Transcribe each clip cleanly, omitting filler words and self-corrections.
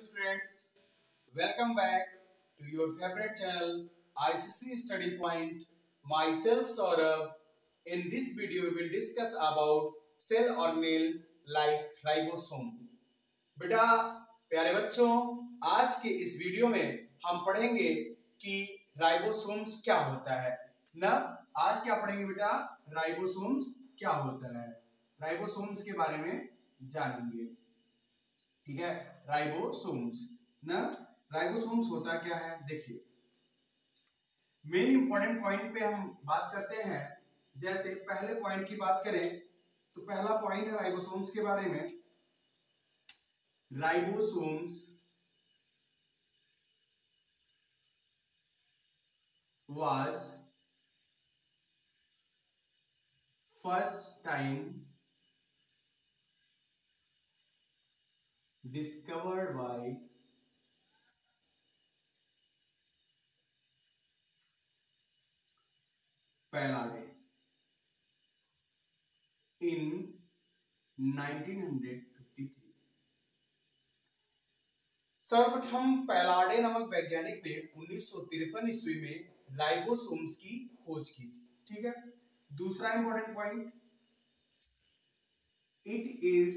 students, welcome back to your favorite channel ICC Study Point. Myself Saurabh. In this video, we will discuss about cell organelle like ribosome. बेटा प्यारे बच्चों, आज के इस video में हम पढ़ेंगे कि राइबोसोम्स क्या होता है ना। आज क्या पढ़ेंगे बेटा? राइबोसोम्स क्या होता है, राइबोसोम्स के बारे में जानेंगे। ठीक है, राइबोसोम्स ना, राइबोसोम्स होता क्या है देखिए। मेन इंपॉर्टेंट पॉइंट पे हम बात करते हैं। जैसे पहले पॉइंट की बात करें तो पहला पॉइंट है राइबोसोम्स के बारे में। Ribosomes was first time discovered by Palade in 1953। सर्वप्रथम पैलाडे नामक वैज्ञानिक ने 1953 ईस्वी में राइबोसोम्स की खोज की थी। ठीक है, दूसरा important point, it is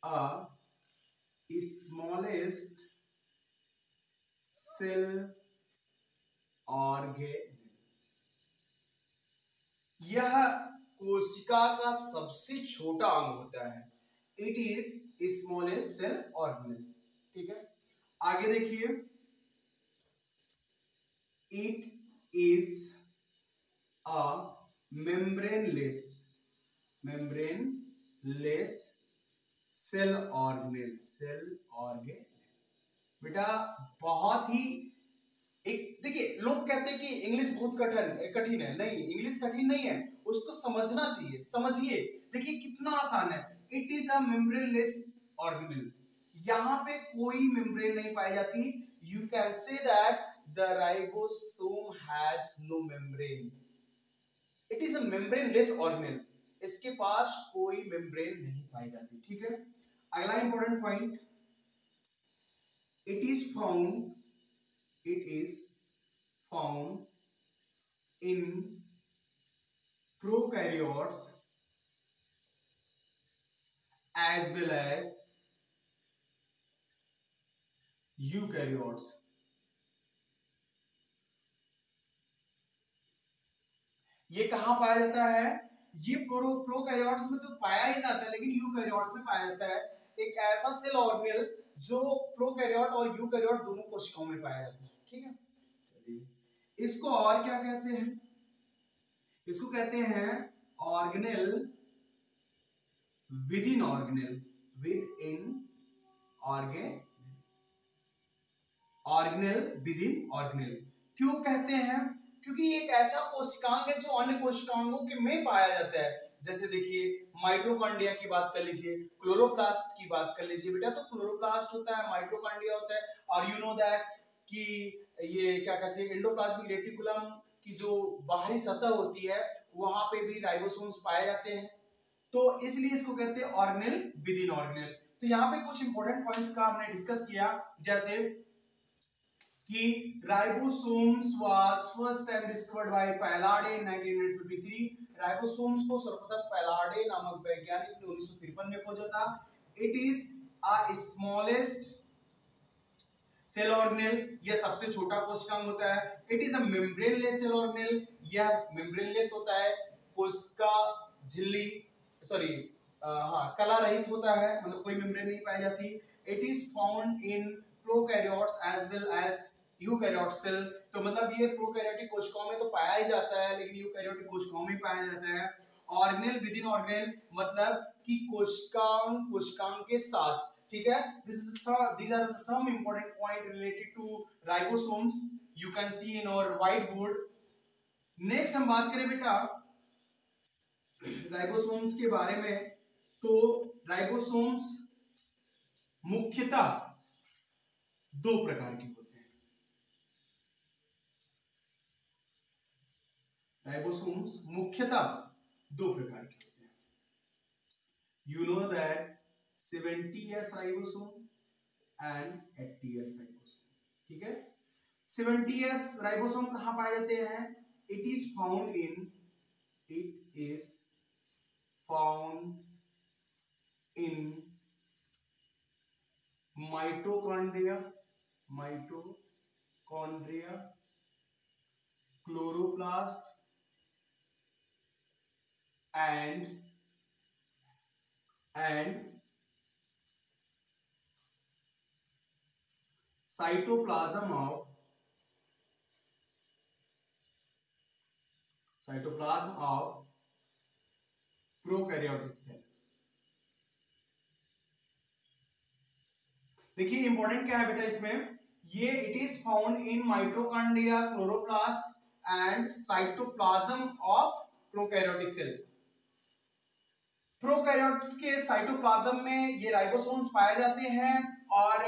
a smallest cell organ. यह कोशिका का सबसे छोटा अंग होता है। It is smallest cell organelle. ठीक है, आगे देखिए, it is a membraneless cell organelle. बेटा बहुत ही एक देखिए, लोग कहते हैं कि इंग्लिश बहुत कठिन है। नहीं, इंग्लिश कठिन नहीं है, उसको समझना चाहिए। समझिए, देखिए कितना आसान है। It is a membraneless organelle. यहाँ पे कोई मेम्ब्रेन नहीं पाई जाती। You can say that the ribosome has no membrane. It is a membraneless organelle. इसके पास कोई मेम्ब्रेन नहीं पाई जाती। ठीक है, अगला important point, it is found in prokaryotes as well as eukaryotes। ये कहां पाया जाता है? ये प्रोकैरियोट्स में तो पाया ही जाता है, लेकिन यूकैरियोट्स में पाया जाता है। एक ऐसा सेल ऑर्गेनल जो प्रोकैरियोट और यूकैरियोट दोनों कोशिकाओं में पाया जाता है। ठीक है, चलिए, इसको और क्या कहते हैं? इसको कहते हैं ऑर्गेनल विद इन ऑर्गेनल। क्यों कहते हैं? क्योंकि एक ऐसा कोशिकांग है जो अन्य कोशिकांगों के में पाया जाता है। जैसे देखिए, माइटोकॉन्ड्रिया की बात कर लीजिए, क्लोरोप्लास्ट की बात कर लीजिए बेटा। तो क्लोरोप्लास्ट होता है, माइटोकॉन्ड्रिया होता है, और यू नो दैट कि ये क्या कहते हैं, एंडोप्लाज्मिक रेटिकुलम की जो बाहरी सतह होती है वहां पे भी राइबोसोम्स पाए जाते हैं। तो इसलिए इसको कहते हैं ऑर्गेनल विद इन ऑर्गेनल। तो यहाँ पे कुछ इंपॉर्टेंट पॉइंट्स का हमने डिस्कस किया, जैसे कि ribosomes was first time discovered by पैलाडे in 1953। Ribosomes को सर्वप्रथम पैलाडे नामक वैज्ञानिक ने 1953 में खोजा था। It is a smallest cell organelle, यह सबसे छोटा कोशिकांग होता है। It is a membraneless cell organelle, यह मेम्ब्रेनलेस होता है, कोशिका झिल्ली कला रहित होता है, मतलब कोई मेम्ब्रेन नहीं पाई जाती। It is found in prokaryotes as well as eukaryote cell. तो मतलब ये प्रोकैरियोटिक कोशिकाओं में तो पाया ही जाता है, लेकिन यूकैरियोटिक कोशिकाओं में पाया जाता है। ऑर्गेनल विद इन ऑर्गेनल मतलब कि कोशिकांग के साथ। ठीक है, these are some important point related to ribosomes you can see in our whiteboard। Next हम बात करें बेटा राइबोसोम्स के बारे में, तो राइबोसोम्स मुख्यतः दो प्रकार के होते हैं। राइबोसोम्स मुख्यतः दो प्रकार के होते हैं। You know that 70s ribosome 80s ribosome. ठीक है, 70s राइबोसोम कहां पाए जाते हैं? It is found in mitochondria, chloroplast and cytoplasm of prokaryotic cell. देखिए इंपॉर्टेंट क्या है बेटा इसमें, ये it is found in mitochondria, chloroplast and cytoplasm of prokaryotic cell. Prokaryote के साइटोप्लाज्म में ये राइबोसोम्स पाए जाते हैं और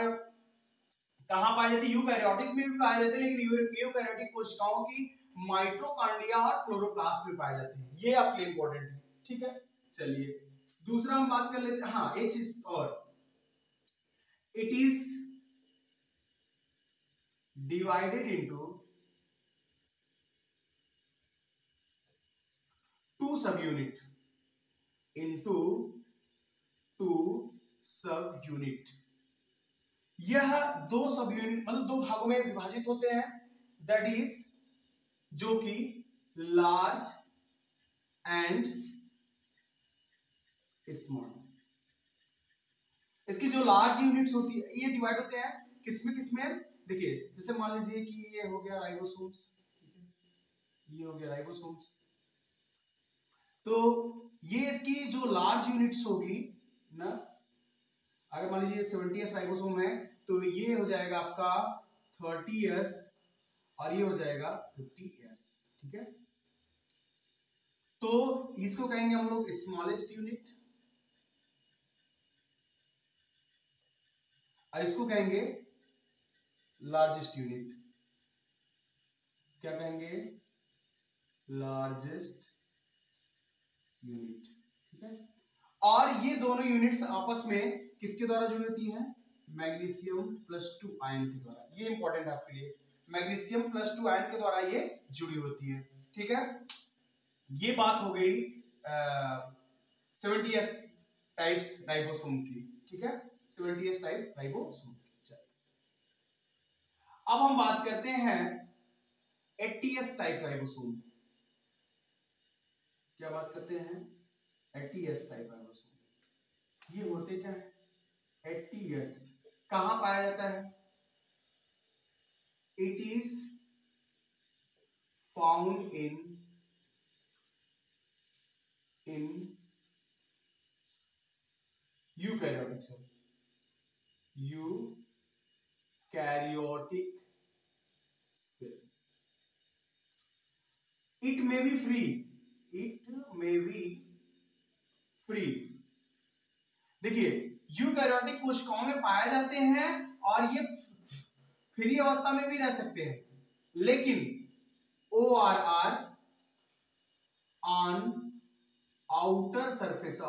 कहां पाए जाते हैं? यूकैरियोटिक में भी पाए जाते हैं, लेकिन यूकैरियोटिक कोशिकाओं की माइटोकॉन्ड्रिया और क्लोरोप्लास्ट में पाए जाते हैं। ये आपके लिए इंपॉर्टेंट है। ठीक है, चलिए दूसरा हम बात कर लेते हैं। हाँ, एक चीज और, it is divided into two सब यूनिट, यह दो सब यूनिट मतलब दो भागों में विभाजित होते हैं, दैट इज जो कि लार्ज एंड स्मॉल। इसकी जो लार्ज यूनिट्स होती है ये डिवाइड होते हैं किसमें? देखिए जैसे मान लीजिए कि ये हो गया राइबोसोम्स, ये हो गया राइबोसोम्स, तो ये इसकी जो लार्ज यूनिट्स होगी ना, अगर मान लीजिए 70s राइबोसोम है तो ये हो जाएगा आपका 30s और ये हो जाएगा 50s। ठीक है, तो इसको कहेंगे हम लोग स्मॉलेस्ट यूनिट और इसको कहेंगे लार्जेस्ट यूनिट। क्या कहेंगे? Largest unit. ठीक है, और ये दोनों यूनिट्स आपस में किसके द्वारा जुड़ी होती हैं? मैग्नीशियम +2 आयन के द्वारा। ये इंपॉर्टेंट है आपके लिए, मैग्नीशियम +2 आयन के द्वारा ये जुड़ी होती है। ठीक है, ये बात हो गई 70s टाइप्स राइबोसोम की। ठीक है, 70s टाइप राइबोसोम की। अब हम बात करते हैं 80s टाइप राइबोसोम। क्या बात करते हैं? 80s type ribosome. ये होते क्या है? 80s कहां पाया जाता है? It is found in eukaryotic cell, eukaryotic cell. It may be free. देखिए यूकैरियोटिक कोशिकाओं में पाए जाते हैं और ये फ्री अवस्था में भी रह सकते हैं, लेकिन ORR on outer surface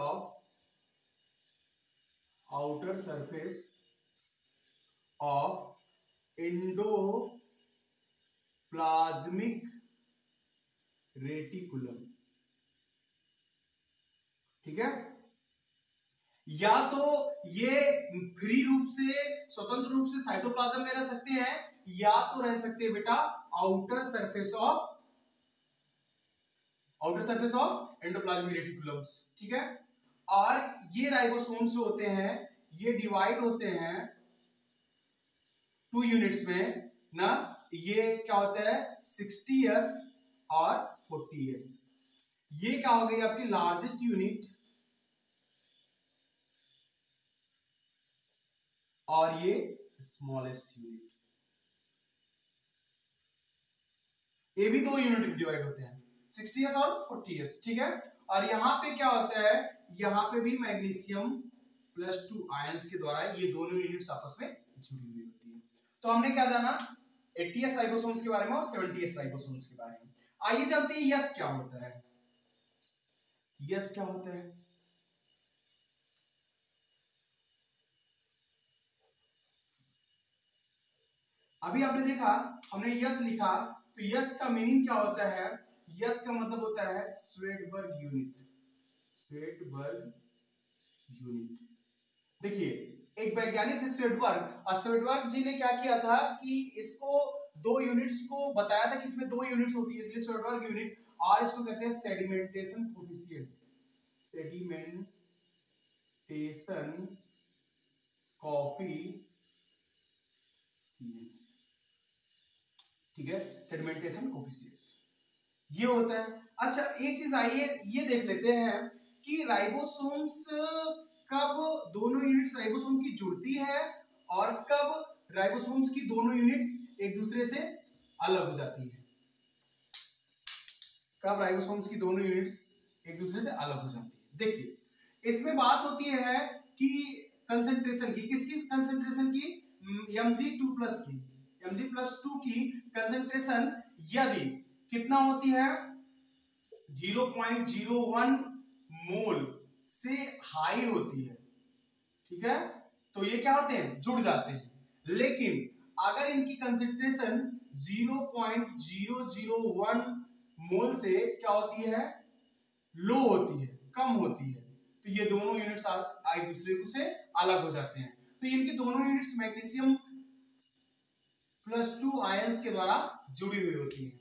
of endoplasmic reticulum. ठीक है, या तो ये फ्री रूप से स्वतंत्र रूप से साइटोप्लाज्म में रह सकते हैं, या तो रह सकते हैं बेटा outer surface of endoplasmic reticulums. ठीक है, और ये राइबोसोम्स जो होते हैं ये डिवाइड होते हैं 2 यूनिट्स में ना। ये क्या होता है? 60s और 40s। ये क्या हो गई आपकी लार्जेस्ट यूनिट और ये स्मॉलेस्ट यूनिट। ये भी 2 यूनिट डिवाइड होते हैं, 60s और 40s। ठीक है, और यहां पे क्या होता है? यहां पे भी मैग्नीशियम +2 आयंस के द्वारा ये दोनों यूनिट्स आपस में जुड़ी हुई होती है। तो हमने क्या जाना? 80s राइबोसोम्स के बारे में और 70s राइबोसोम्स के बारे में। आइए जानते हैं यस क्या होता है। यस क्या होता है? अभी आपने देखा हमने यस लिखा, तो यस का मीनिंग क्या होता है? यस का मतलब होता है स्वेडबर्ग यूनिट, स्वेडबर्ग यूनिट। देखिए एक वैज्ञानिक थे स्वेडबर्ग, और स्वेडबर्ग जी ने क्या किया था कि इसको दो यूनिट्स को बताया था कि इसमें दो यूनिट्स होती है, इसलिए स्वेडबर्ग यूनिट, और इसको कहते हैं सेडिमेंटेशन कोफिशिएंट, सेडिमेंटेशन कोफिशिएंट, ठीक है, सेडिमेंटेशन कोफिशिएंट ये होता है। अच्छा एक चीज आइए ये देख लेते हैं कि राइबोसोम्स कब दोनों यूनिट्स राइबोसोम की जुड़ती है और कब राइबोसोम्स की दोनों यूनिट्स एक दूसरे से अलग हो जाती है, कब राइबोसोम्स की दोनों यूनिट्स एक दूसरे से अलग हो जाती है। देखिए इसमें बात होती है कि कंसंट्रेशन की, किसकी कंसंट्रेशन की? Mg2+ की, Mg+2 की कंसंट्रेशन यदि कितना होती है 0.01 मोल से हाई होती है, ठीक है, तो ये क्या होते हैं? जुड़ जाते हैं। लेकिन अगर इनकी कंसंट्रेशन 0.001 मोल से क्या होती है? लो होती है, कम होती है, तो ये दोनों यूनिट्स एक दूसरे से अलग हो जाते हैं। तो इनकी दोनों यूनिट्स मैग्नीशियम +2 आयंस के द्वारा जुड़ी हुई होती है।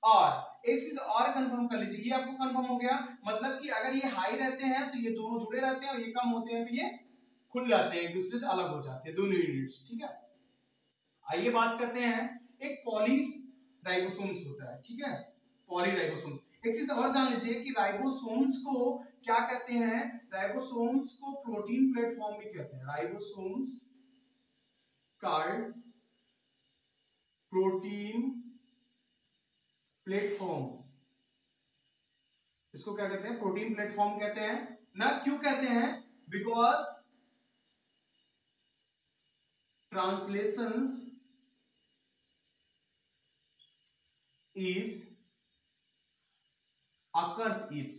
और एक चीज और कंफर्म कर लीजिए, ये आपको कंफर्म हो गया, मतलब कि अगर ये हाई रहते हैं तो ये दोनों जुड़े रहते हैं, और ये कम होते हैं तो ये खुल जाते हैं, एक दूसरे से अलग हो जाते हैं दोनों यूनिट्स, ठीक है। आइए बात करते हैं, एक पॉली राइबोसोम्स होता है, ठीक है, पॉली राइबोसोम्स। एक चीज और जान लीजिए कि राइबोसोम्स को क्या कहते हैं? राइबोसोम्स को प्रोटीन प्लेटफॉर्म भी कहते हैं, राइबोसोम्स कॉल्ड प्रोटीन प्लेटफॉर्म, इसको क्या कहते हैं? प्रोटीन प्लेटफॉर्म कहते हैं ना। क्यों कहते हैं? Because translations is occurs it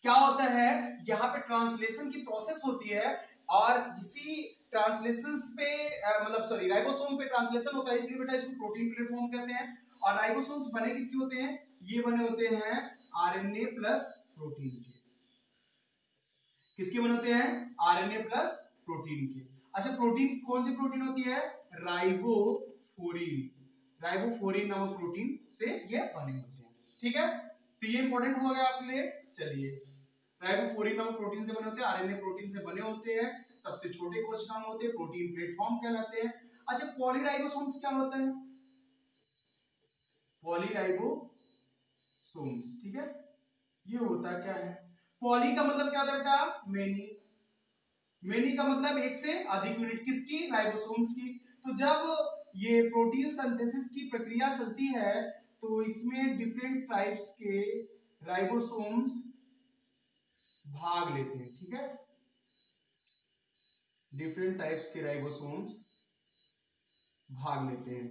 क्या होता है? यहां पे ट्रांसलेशन की प्रोसेस होती है, और इसी ट्रांसलेशंस पे मतलब सॉरी राइबोसोम पे ट्रांसलेशन होता है, इसलिए बेटा इसको प्रोटीन प्लेटफॉर्म कहते हैं। और राइबोसोम्स बने किसके होते हैं? ये बने होते हैं आरएनए प्लस प्रोटीन के। किसके बने होते हैं? आरएनए प्लस प्रोटीन के। अच्छा प्रोटीन कौन सी प्रोटीन होती है? राइबोफोरिन, राइबोफोरिन नामक प्रोटीन से ये बने होते हैं, ठीक है। तो ये इंपॉर्टेंट हो गया आपके लिए। चलिए राइबोफोरिन नामक प्रोटीन से बने होते हैं, आरएनए प्रोटीन से बने होते हैं, सबसे छोटे कोशिकाएं होते हैं, प्रोटीन प्लेटफॉर्म कहलाते हैं। अच्छा पॉलीराइबोसोम्स क्या होता है? पॉलीराइबोसोम्स, ठीक है, ये होता क्या है? पॉली का मतलब क्या होता है बेटा? मेनी, मेनी का मतलब एक से अधिक यूनिट, किसकी? राइबोसोम्स की। तो जब ये प्रोटीन सिंथेसिस की प्रक्रिया चलती है तो इसमें डिफरेंट टाइप्स के राइबोसोम्स भाग लेते हैं, ठीक है, डिफरेंट टाइप्स के राइबोसोम्स भाग लेते हैं।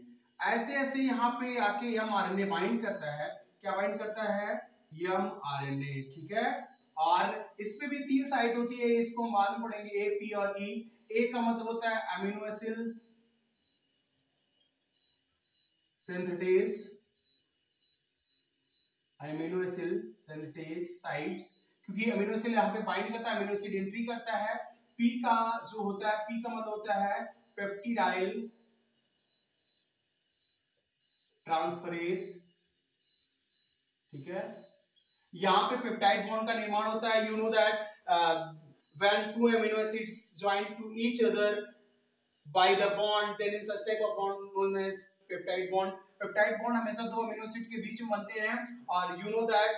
ऐसे ऐसे यहाँ पे आके एम आरएनए बाइंड करता है, क्या बाइंड करता है? एम आरएनए, ठीक है। और इस पे भी 3 साइट होती है, इसको हम बाद में पढ़ेंगे, ए, पी और ई। ए का मतलब होता है amino acid synthetase, amino acid synthetase site, क्योंकि अमीनो एसिड यहाँ पे बाइंड करता है, अमीनो एसिड एंट्री करता है। पी का जो होता है, पी का मतलब होता है पेप्टिडाइल ट्रांसफरेज, ठीक है। यहाँ पे पेप्टाइड बॉन्ड का निर्माण होता है। You know that when two amino acids join to each other by the bond, then in such type of bond known as peptide bond. Peptide bond हमेशा दो अमीनो एसिड के बीच में बनते हैं, और you know that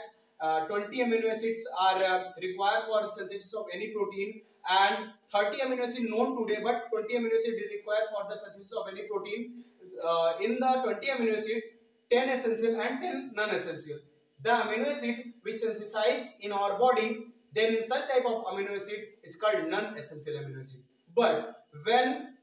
20 amino acids are required for synthesis of any protein, and 30 amino acids known today, but 20 amino acids required for the synthesis of any protein. In the 20 amino acid, 10 essential and 10 non-essential. The amino acid which synthesized in our body, then in such type of amino acid it's called non-essential amino acid. But when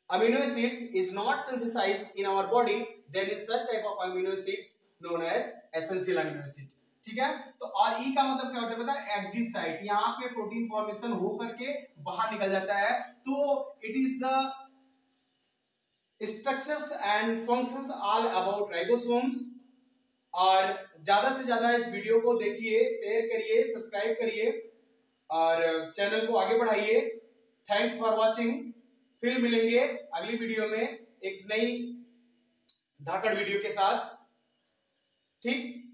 amino acids is not synthesized in our body, then in such type of amino acids known as essential amino acid, ठीक है। तो और ई का मतलब क्या होता है पता, एक्जिट साइट, यहाँ पे प्रोटीन फॉर्मेशन हो करके बाहर निकल जाता है। तो it is the structures and functions all about ribosomes. और ज्यादा से ज्यादा इस वीडियो को देखिए, शेयर करिए, सब्सक्राइब करिए और चैनल को आगे बढ़ाइए। Thanks for watching. फिर मिलेंगे अगली वीडियो में एक नई धाकड़ वीडियो के साथ। ठीक।